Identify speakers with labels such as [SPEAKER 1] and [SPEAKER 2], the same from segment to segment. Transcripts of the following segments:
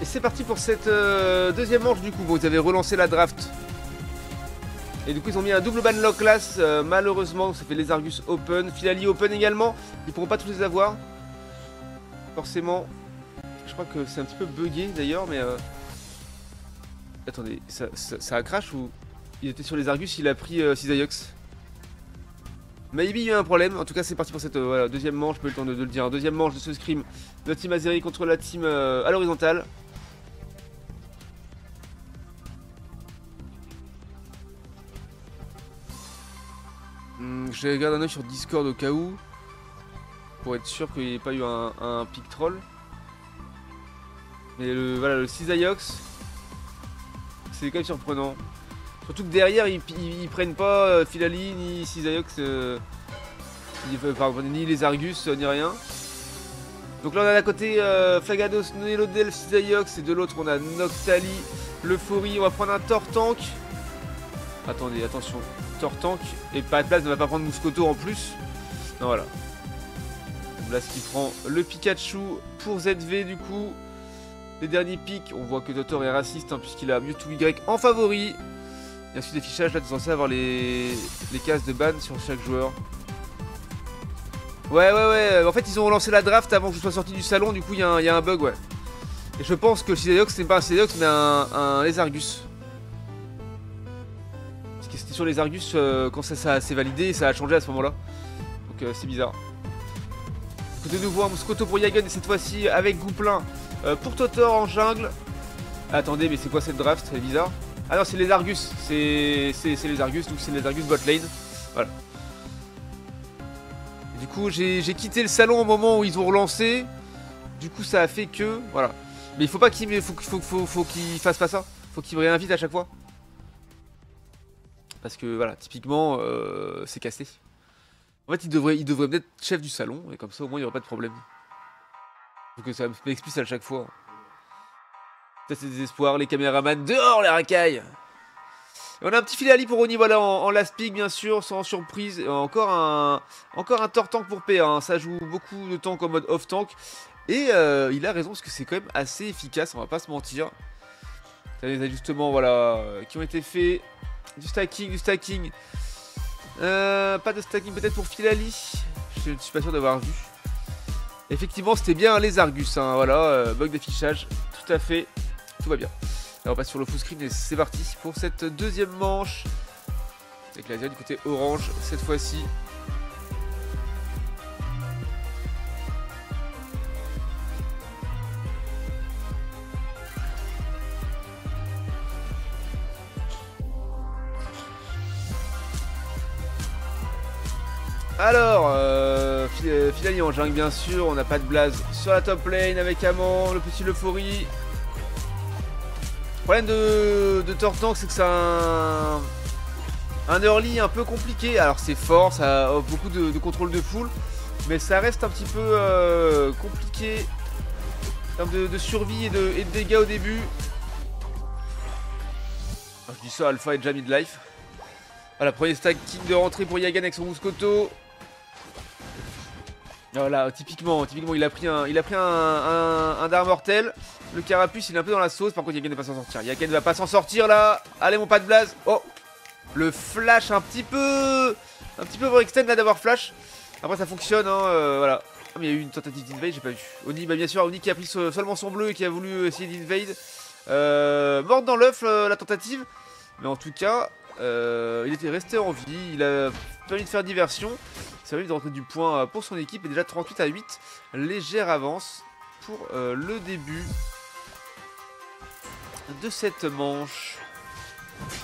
[SPEAKER 1] Et c'est parti pour cette deuxième manche du coup. Bon, ils avaient relancé la draft. Et du coup ils ont mis un double banlock class. Malheureusement ça fait les Argus open. Filali open également. Ils pourront pas tous les avoir. Forcément. Je crois que c'est un petit peu bugué d'ailleurs mais... Attendez, ça a crash ou... Il était sur les Argus, il a pris Cisaiox. Maybe il y a eu un problème. En tout cas c'est parti pour cette voilà, deuxième manche. Je peux le temps de le dire. Deuxième manche de ce scrim. De la team Azeri contre la team à l'horizontale. Je regarde un oeil sur Discord au cas où. Pour être sûr qu'il n'y ait pas eu un pick troll. Mais voilà, le Cisaiox, c'est quand même surprenant. Surtout que derrière, ils prennent pas Filali ni Cisaiox, ni les Argus, ni rien. Donc là, on a d'un côté Flagados, Nelodel, Cisaiox, et de l'autre, on a Noctali, l'Euphorie. On va prendre un Tortank. Attendez, attention. Tortank, et pas de place, ne va pas prendre Mouscoto en plus. Non, voilà. Là, ce qui prend le Pikachu pour ZV du coup. Les derniers pics, on voit que Totor est raciste hein, puisqu'il a Mewtwo Y en favori. Et ensuite des fichages, là tu es censé avoir les cases de ban sur chaque joueur. Ouais, en fait ils ont relancé la draft avant que je sois sorti du salon, du coup il y a un bug ouais. Et je pense que le Cisaiox c'est pas un Cisaiox mais un Lézargus. Parce que c'était sur les Argus quand ça s'est validé et ça a changé à ce moment là. Donc c'est bizarre. De nouveau un Mouscoto pour Yagen et cette fois-ci avec Gouplin pour Totor en jungle. Attendez mais c'est quoi cette draft? C'est bizarre. Ah non c'est les Argus. C'est les Argus donc c'est les Argus bot lane. Voilà. Et du coup j'ai quitté le salon au moment où ils ont relancé. Du coup ça a fait que... Voilà. Mais il faut pas qu'il fasse pas ça. Faut qu'il me réinvite à chaque fois. Parce que voilà typiquement c'est cassé. En fait, il devrait être chef du salon, et comme ça, au moins, il n'y aura pas de problème. Faut que ça m'explique à chaque fois. Ça, c'est désespoir, les caméramans, dehors, les racailles. Et on a un petit Filali pour Oni, voilà, en last pick, bien sûr, sans surprise. Et encore un Tortank pour PA, hein. Ça joue beaucoup de tank en mode off-tank. Et il a raison, parce que c'est quand même assez efficace, on va pas se mentir. Il y a des ajustements, voilà, qui ont été faits. Du stacking. Pas de stacking peut-être pour Filali. Je ne suis pas sûr d'avoir vu. Effectivement c'était bien les Argus hein, voilà, bug d'affichage. Tout à fait. Tout va bien. Là on passe sur le full screen et c'est parti pour cette deuxième manche. Avec la du côté orange cette fois-ci. Alors, Filali en jungle bien sûr, on n'a pas de blaze sur la top lane avec Amon, le petit Euphorie. Le problème de Tortank c'est que c'est un early un peu compliqué. Alors c'est fort, ça offre beaucoup de contrôle de full, mais ça reste un petit peu compliqué en termes de survie et de dégâts au début. Alors, je dis ça, Alpha est déjà mid-life. Voilà, premier stacking de rentrée pour Yagan avec son Mouscoto. Voilà, typiquement, il a pris un dard mortel. Le carapuce, il est un peu dans la sauce. Par contre, Yagen ne va pas s'en sortir. Yagen ne va pas s'en sortir là. Allez, mon pas de blaze. Oh, le flash un petit peu overextend là d'avoir flash. Après, ça fonctionne, hein. Voilà. Ah, mais il y a eu une tentative d'invade, j'ai pas vu. Oni, bah bien sûr, Oni qui a pris seulement son bleu et qui a voulu essayer d'invade. Morte dans l'œuf la tentative. Mais en tout cas, il était resté en vie. Il a permis de faire diversion. Ça va lui de rentrer du point pour son équipe. Et déjà 38 à 8. Légère avance pour le début de cette manche.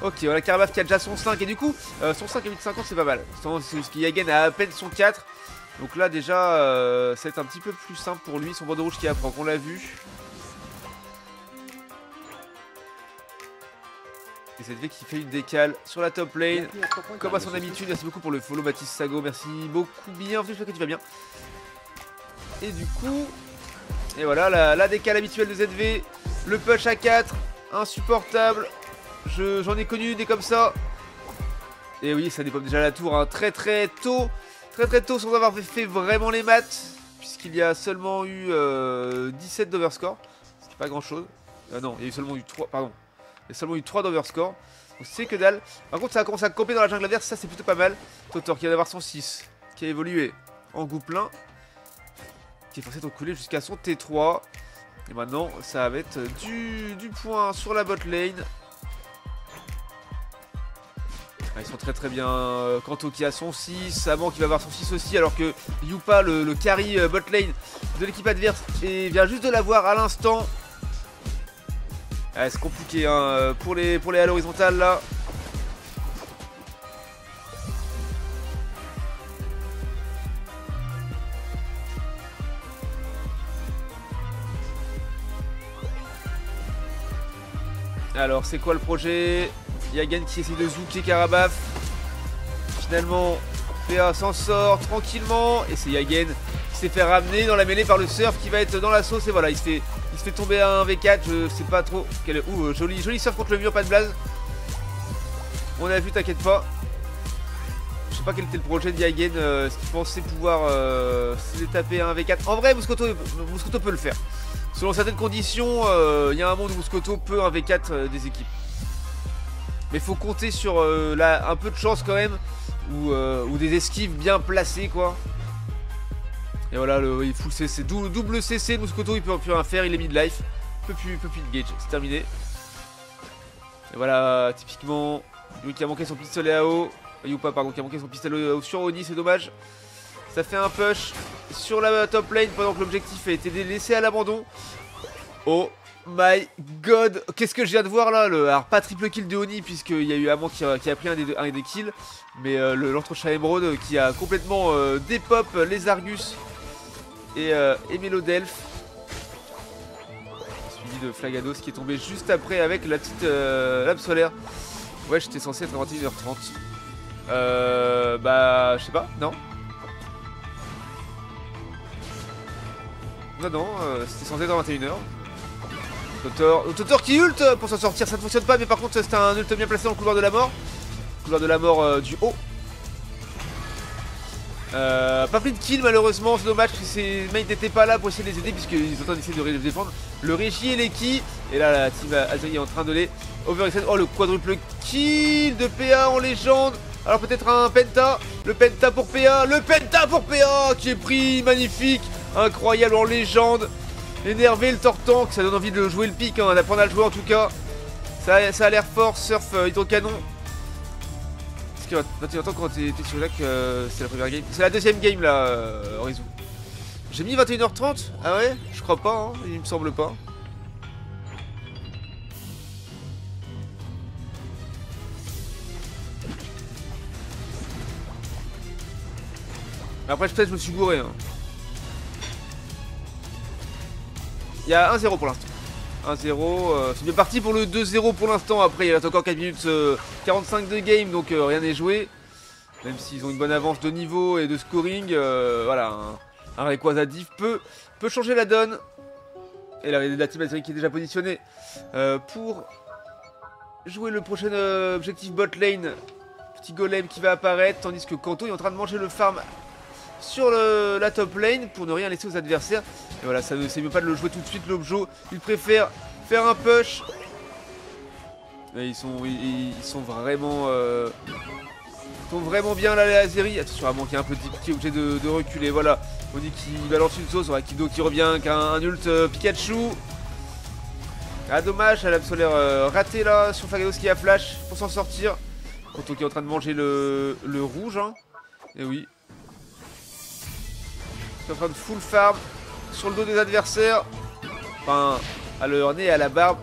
[SPEAKER 1] Ok, voilà Karabaf qui a déjà son 5. Et du coup, son 5 à 8,50 c'est pas mal. Parce que Yagen a à peine son 4. Donc là déjà, ça va être un petit peu plus simple pour lui. Son bandeau rouge qui apprend, qu'on l'a vu. Et ZV qui fait une décale sur la top lane, comme à son habitude. Merci beaucoup pour le follow Mathis Sago, merci beaucoup, bienvenue, j'espère que tu vas bien. Et du coup, et voilà la décale habituelle de ZV, le push à 4, insupportable. J'en ai connu des comme ça. Et oui, ça dépend déjà la tour, hein, très tôt sans avoir fait vraiment les maths, puisqu'il y a seulement eu 17 d'overscore. pas grand chose. Non, il y a eu seulement eu 3, pardon. Il y a seulement eu 3 d'overscore. Donc c'est que dalle. Par contre, ça a commencé à camper dans la jungle adverse, ça c'est plutôt pas mal. Totor qui vient d'avoir son 6, qui a évolué en Gouplin, qui est forcé de couler jusqu'à son T3. Et maintenant, ça va être du point sur la bot lane. Ah, ils sont très bien. Kanto qui a son 6, Amant qui va avoir son 6 aussi, alors que Yupa, le carry bot lane de l'équipe adverse, et vient juste de l'avoir à l'instant. Ah, c'est compliqué hein, pour les halles horizontales là. Alors c'est quoi le projet? Yagen qui essaie de zouker Karabaf. Finalement PA s'en sort tranquillement. Et c'est Yagen qui s'est fait ramener dans la mêlée par le surf qui va être dans la sauce. Et voilà, il se fait tomber à un V4. Je sais pas trop quel... Ouh, joli surf contre le mur, pas de blaze. On a vu, t'inquiète pas. Je sais pas quel était le projet de Yagen. Est-ce qu'il pensait pouvoir se taper à un V4? En vrai, Moscoto peut le faire. Selon certaines conditions, il y a un monde où Moscoto peut un V4 des équipes. Mais faut compter sur un peu de chance quand même. Ou des esquives bien placées quoi. Et voilà, il full CC, double CC, Moscoto il peut plus rien faire, il est mid-life. Il peut plus de gauge, c'est terminé. Et voilà, typiquement, lui qui a manqué son pistolet à eau. Yupa pardon, qui a manqué son pistolet à eau sur Oni, c'est dommage. Ça fait un push sur la top lane pendant que l'objectif a été laissé à l'abandon. Oh my god, qu'est-ce que je viens de voir là alors pas triple kill de Oni puisqu'il y a eu Amant qui a pris un des kills. Mais l'entrechat émeraude qui a complètement dépop les Argus et Mélodelph. Suivi de Flagados qui est tombé juste après avec la petite lame solaire. Ouais, j'étais censé être à 21h30. Bah, je sais pas, non. Non, c'était censé être à 21h. Totor qui ult pour s'en sortir, ça ne fonctionne pas, mais par contre c'était un ult bien placé dans le couloir de la mort. Couloir de la mort du haut. Pas pris de kill malheureusement, c'est dommage que ces mates n'étaient pas là pour essayer de les aider puisqu'ils sont en train d'essayer de défendre le Régie et l'Eki. Et là la team Azeri est en train de les overextend. Oh le quadruple kill de PA en légende. Alors peut-être un penta, le penta pour PA qui est pris, magnifique, incroyable en légende. Énervé le Tortank, ça donne envie de jouer le pic, hein, d'apprendre à le jouer en tout cas. Ça a l'air fort, surf hydrocanon. Parce que 21 ans quand t'es sur là que c'est la première game. C'est la deuxième game là, Horizon. J'ai mis 21h30? Ah ouais? Je crois pas, hein, il me semble pas. Après peut-être je me suis gouré. Hein. Il y a 1-0 pour l'instant. 1-0, c'est bien parti pour le 2-0 pour l'instant. Après il reste encore 4 minutes 45 de game, donc rien n'est joué. Même s'ils ont une bonne avance de niveau et de scoring, voilà, un Rayquaza diff peut changer la donne. Et la team Azeri qui est déjà positionnée pour jouer le prochain objectif bot lane. Petit golem qui va apparaître, tandis que Kanto est en train de manger le farm sur la top lane pour ne rien laisser aux adversaires. Et voilà, ça ne c'est mieux pas de le jouer tout de suite l'Objo. Il préfère faire un push. Et ils sont vraiment bien là les Azeri. Attention à manquer un peu de deep qui est obligé de reculer. Voilà, Oni qui balance une sauce. Kido qui revient avec un ult Pikachu. Ah dommage, la lame solaire ratée là sur Flagados qui a flash pour s'en sortir. Kanto qui est en train de manger le rouge. Hein. Et oui. Qui est en train de full farm sur le dos des adversaires. Enfin, à leur nez et à la barbe.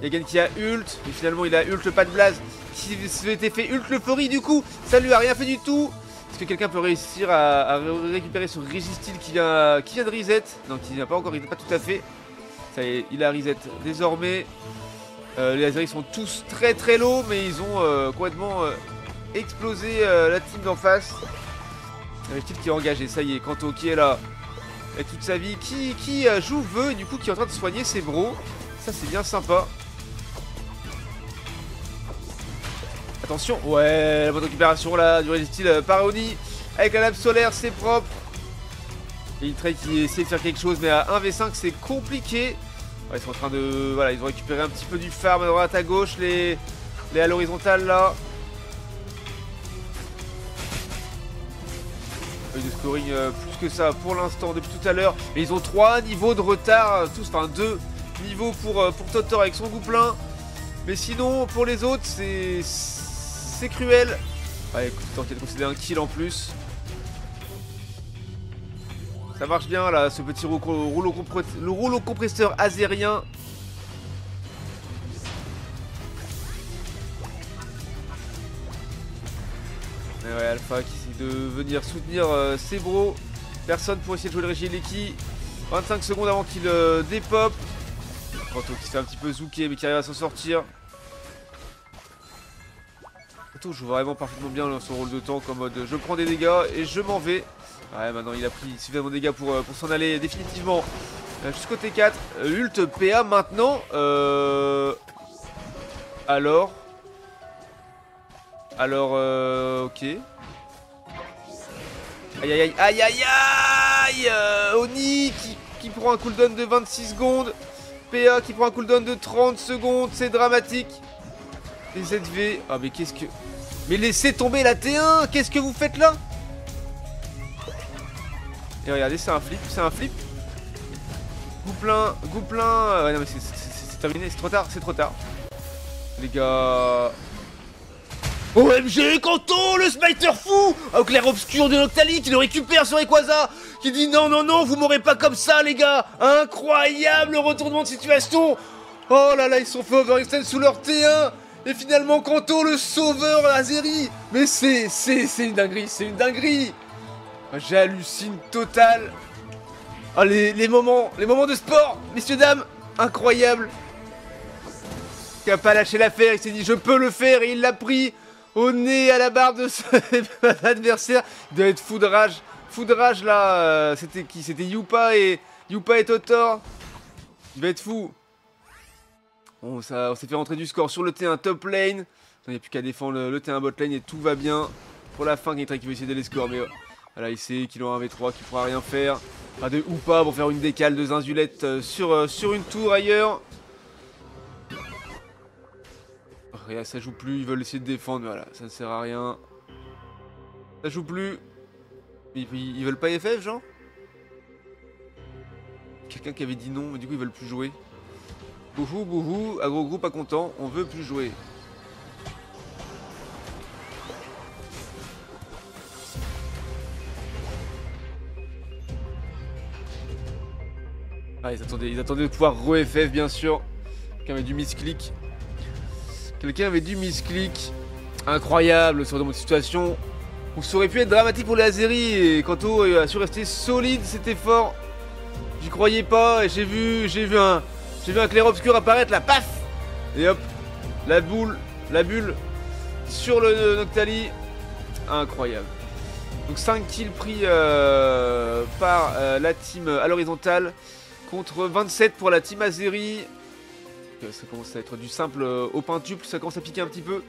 [SPEAKER 1] Yagen qui a ult. Et finalement il a ult pas de blaze. Qui s'était fait ult l'euphorie du coup. Ça lui a rien fait du tout. Est-ce que quelqu'un peut réussir à récupérer ce Régistil qui vient de reset? Non, qui n'a pas encore reset, pas tout à fait. Ça y est, il a reset désormais. Les Azeri sont tous très low, mais ils ont complètement explosé la team d'en face. Régistil qui est engagé, ça y est, Kanto qui est là. Et toute sa vie, qui joue vœu et du coup qui est en train de soigner ses bros. Ça c'est bien sympa. Attention, ouais, la bonne récupération là du Régistil par Oni. Avec la lame solaire, c'est propre. Et Trey qui essaie de faire quelque chose, mais à 1v5 c'est compliqué. Ouais, ils sont en train de... Voilà, ils ont récupéré un petit peu du farm à droite à gauche, les à l'horizontale là. De scoring plus que ça pour l'instant depuis tout à l'heure. Mais ils ont 3 niveaux de retard, tous, enfin 2 niveaux pour Totor avec son gouplin. Mais sinon, pour les autres, c'est cruel. Ouais, écoute, tant qu'il y a de concéder un kill en plus. Ça marche bien là, ce petit rouleau compresseur azérien. Et ouais, Alpha qui essaie de venir soutenir ses bros. Personne pour essayer de jouer le Régie Leki. 25 secondes avant qu'il dépop. Kanto qui se fait un petit peu zouker mais qui arrive à s'en sortir. Kanto joue vraiment parfaitement bien son rôle de tank en mode je prends des dégâts et je m'en vais. Ouais, maintenant il a pris suffisamment de dégâts pour s'en aller définitivement jusqu'au T4. Ult PA maintenant. Alors, ok. Aïe aïe aïe aïe aïe aïe Oni qui prend un cooldown de 26 secondes. PA qui prend un cooldown de 30 secondes. C'est dramatique. Les ZV. Ah mais qu'est-ce que... Mais laissez tomber la T1. Qu'est-ce que vous faites là? Et regardez, c'est un flip. C'est un flip. Gouplin. Ouais non mais c'est terminé. C'est trop tard. C'est trop tard. Les gars... OMG, Kanto, le smiter fou au clair obscur de Noctali qui le récupère sur Rayquaza, qui dit non, non, non, vous m'aurez pas comme ça, les gars. Incroyable retournement de situation. Oh là là, ils sont fait overextend sous leur T1. Et finalement, Kanto, le sauveur Azeri. Mais c'est une dinguerie, c'est une dinguerie. J'hallucine total. Oh, les moments de sport, messieurs, dames, incroyable. Il a pas lâché l'affaire, il s'est dit je peux le faire et il l'a pris au nez, à la barre de son adversaire. Il doit être foudrage. Foudrage là, c'était qui? C'était Yupa et Totor. Il va être fou. Bon, on s'est fait rentrer du score sur le T1 top lane. Il n'y a plus qu'à défendre le T1 bot lane et tout va bien. Pour la fin, Gametrack qui veut essayer de les scores. Mais voilà, il sait qu'il aura un V3, qu'il pourra rien faire. Pas de Upa pour faire une décale de Zinzulette sur une tour ailleurs. Regarde, ça joue plus, ils veulent essayer de défendre, voilà, ça ne sert à rien. Ça joue plus. Ils veulent pas FF, genre? Quelqu'un qui avait dit non, mais du coup ils veulent plus jouer. Bouhou, bouhou, agro groupe pas content, on veut plus jouer. Ah, ils attendaient de pouvoir re-FF, bien sûr. Quelqu'un avait du misclick. Quelqu'un avait du misclick. Incroyable, ce retournement de situation. Où ça aurait pu être dramatique pour les Azeri. Et Kanto a su rester solide, c'était fort. J'y croyais pas. Et j'ai vu un clair obscur apparaître là, paf. Et hop, la bulle sur le Noctali. Incroyable. Donc 5 kills pris par la team à l'horizontale. Contre 27 pour la team Azeri. Ça commence à être du simple au quintuple, ça commence à piquer un petit peu.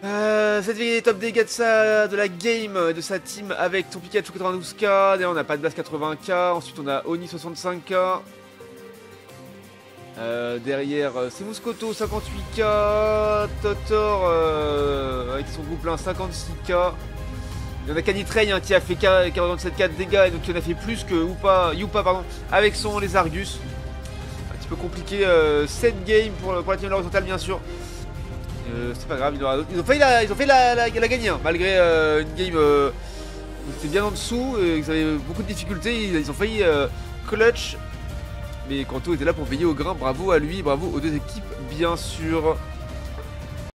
[SPEAKER 1] Cette vie top dégâts de la game de sa team avec ton Pikachu 92k. D'ailleurs, on n'a pas de base 80k. Ensuite, on a Oni 65k. Derrière, c'est Muscoto 58k. Totor avec son gouplin 56k. Il y en a Canitrain hein, qui a fait 47k de dégâts et donc qui en a fait plus que Yupa pardon, avec les Argus. Un petit peu compliqué cette game pour la team horizontale bien sûr. C'est pas grave, ils ont fait la gagner hein, malgré une game où c'était bien en dessous et ils avaient beaucoup de difficultés. Ils ont failli clutch. Mais Kanto était là pour veiller au grain, bravo à lui, bravo aux deux équipes bien sûr.